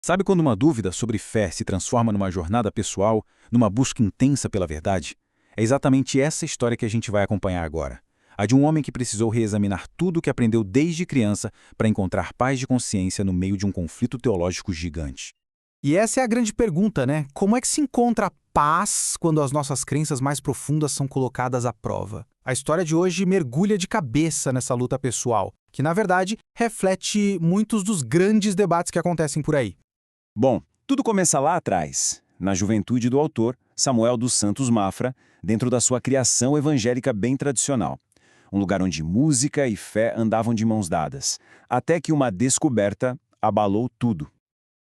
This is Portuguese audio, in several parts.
Sabe quando uma dúvida sobre fé se transforma numa jornada pessoal, numa busca intensa pela verdade? É exatamente essa história que a gente vai acompanhar agora. A de um homem que precisou reexaminar tudo o que aprendeu desde criança para encontrar paz de consciência no meio de um conflito teológico gigante. E essa é a grande pergunta, né? Como é que se encontra paz quando as nossas crenças mais profundas são colocadas à prova? A história de hoje mergulha de cabeça nessa luta pessoal, que na verdade reflete muitos dos grandes debates que acontecem por aí. Bom, tudo começa lá atrás, na juventude do autor, Samuel dos Santos Mafra, dentro da sua criação evangélica bem tradicional. Um lugar onde música e fé andavam de mãos dadas, até que uma descoberta abalou tudo.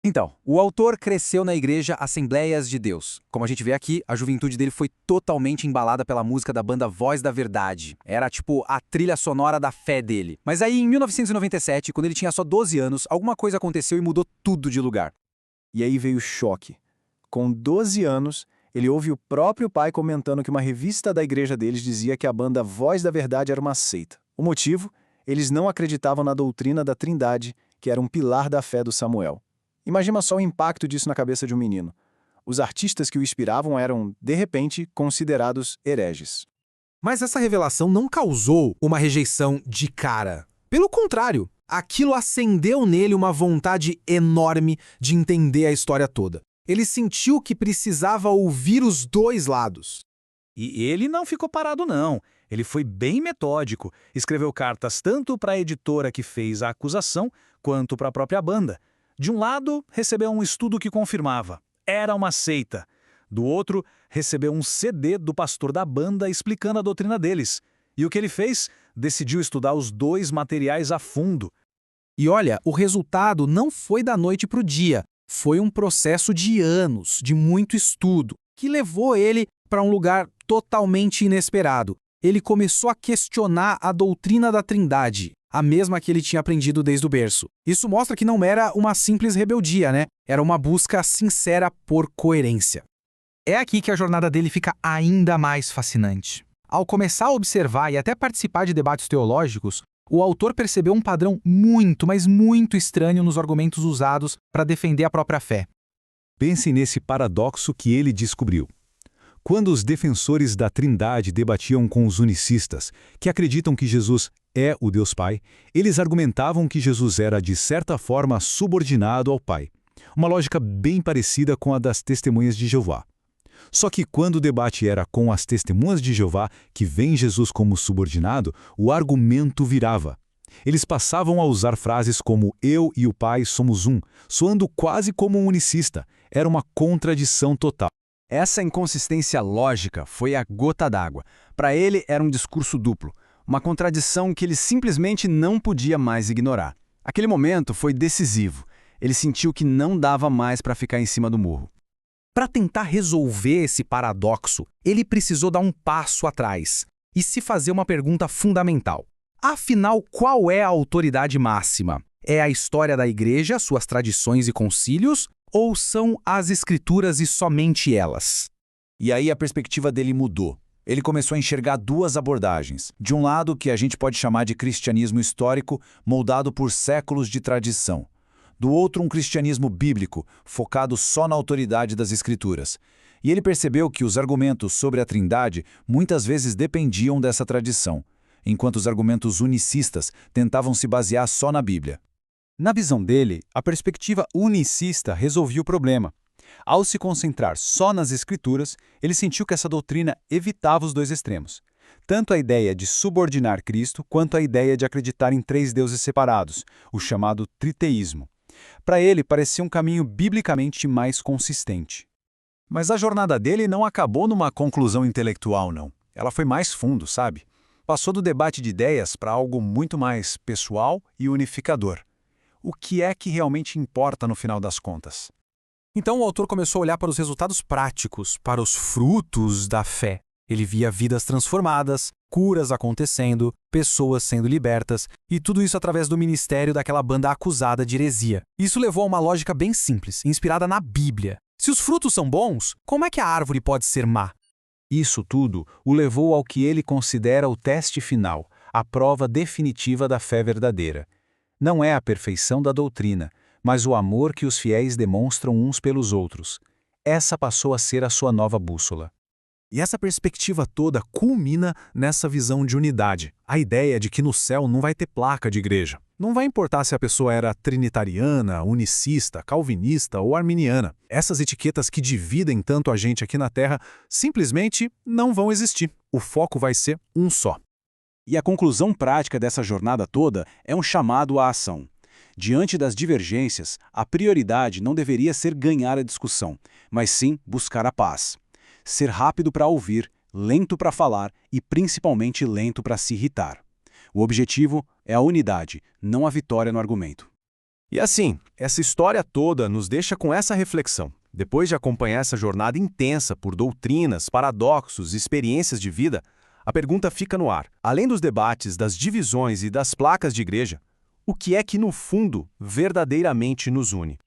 Então, o autor cresceu na igreja Assembleias de Deus. Como a gente vê aqui, a juventude dele foi totalmente embalada pela música da banda Voz da Verdade. Era tipo a trilha sonora da fé dele. Mas aí, em 1997, quando ele tinha só 12 anos, alguma coisa aconteceu e mudou tudo de lugar. E aí veio o choque. Com 12 anos, ele ouve o próprio pai comentando que uma revista da igreja deles dizia que a banda Voz da Verdade era uma seita. O motivo? Eles não acreditavam na doutrina da Trindade, que era um pilar da fé do Samuel. Imagina só o impacto disso na cabeça de um menino. Os artistas que o inspiravam eram, de repente, considerados hereges. Mas essa revelação não causou uma rejeição de cara. Pelo contrário, aquilo acendeu nele uma vontade enorme de entender a história toda. Ele sentiu que precisava ouvir os dois lados. E ele não ficou parado, não. Ele foi bem metódico. Escreveu cartas tanto para a editora que fez a acusação, quanto para a própria banda. De um lado, recebeu um estudo que confirmava. Era uma seita. Do outro, recebeu um CD do pastor da banda explicando a doutrina deles. E o que ele fez? Decidiu estudar os dois materiais a fundo. E olha, o resultado não foi da noite para o dia. Foi um processo de anos, de muito estudo, que levou ele para um lugar totalmente inesperado. Ele começou a questionar a doutrina da Trindade, a mesma que ele tinha aprendido desde o berço. Isso mostra que não era uma simples rebeldia, né? Era uma busca sincera por coerência. É aqui que a jornada dele fica ainda mais fascinante. Ao começar a observar e até participar de debates teológicos, o autor percebeu um padrão muito, mas muito estranho nos argumentos usados para defender a própria fé. Pense nesse paradoxo que ele descobriu. Quando os defensores da Trindade debatiam com os unicistas, que acreditam que Jesus é o Deus Pai, eles argumentavam que Jesus era, de certa forma, subordinado ao Pai. Uma lógica bem parecida com a das testemunhas de Jeová. Só que quando o debate era com as testemunhas de Jeová, que veem Jesus como subordinado, o argumento virava. Eles passavam a usar frases como eu e o Pai somos um, soando quase como um unicista. Era uma contradição total. Essa inconsistência lógica foi a gota d'água. Para ele, era um discurso duplo, uma contradição que ele simplesmente não podia mais ignorar. Aquele momento foi decisivo. Ele sentiu que não dava mais para ficar em cima do murro. Para tentar resolver esse paradoxo, ele precisou dar um passo atrás e se fazer uma pergunta fundamental. Afinal, qual é a autoridade máxima? É a história da igreja, suas tradições e concílios? Ou são as escrituras e somente elas? E aí a perspectiva dele mudou. Ele começou a enxergar duas abordagens. De um lado, o que a gente pode chamar de cristianismo histórico, moldado por séculos de tradição. Do outro, um cristianismo bíblico, focado só na autoridade das Escrituras. E ele percebeu que os argumentos sobre a Trindade muitas vezes dependiam dessa tradição, enquanto os argumentos unicistas tentavam se basear só na Bíblia. Na visão dele, a perspectiva unicista resolvia o problema. Ao se concentrar só nas Escrituras, ele sentiu que essa doutrina evitava os dois extremos. Tanto a ideia de subordinar Cristo, quanto a ideia de acreditar em três deuses separados, o chamado triteísmo. Para ele, parecia um caminho biblicamente mais consistente. Mas a jornada dele não acabou numa conclusão intelectual, não. Ela foi mais fundo, sabe? Passou do debate de ideias para algo muito mais pessoal e unificador. O que é que realmente importa no final das contas? Então o autor começou a olhar para os resultados práticos, para os frutos da fé. Ele via vidas transformadas, curas acontecendo, pessoas sendo libertas, e tudo isso através do ministério daquela banda acusada de heresia. Isso levou a uma lógica bem simples, inspirada na Bíblia. Se os frutos são bons, como é que a árvore pode ser má? Isso tudo o levou ao que ele considera o teste final, a prova definitiva da fé verdadeira. Não é a perfeição da doutrina, mas o amor que os fiéis demonstram uns pelos outros. Essa passou a ser a sua nova bússola. E essa perspectiva toda culmina nessa visão de unidade, a ideia de que no céu não vai ter placa de igreja. Não vai importar se a pessoa era trinitariana, unicista, calvinista ou arminiana. Essas etiquetas que dividem tanto a gente aqui na Terra simplesmente não vão existir. O foco vai ser um só. E a conclusão prática dessa jornada toda é um chamado à ação. Diante das divergências, a prioridade não deveria ser ganhar a discussão, mas sim buscar a paz. Ser rápido para ouvir, lento para falar e principalmente lento para se irritar. O objetivo é a unidade, não a vitória no argumento. E assim, essa história toda nos deixa com essa reflexão. Depois de acompanhar essa jornada intensa por doutrinas, paradoxos e experiências de vida, a pergunta fica no ar. Além dos debates, das divisões e das placas de igreja, o que é que no fundo verdadeiramente nos une?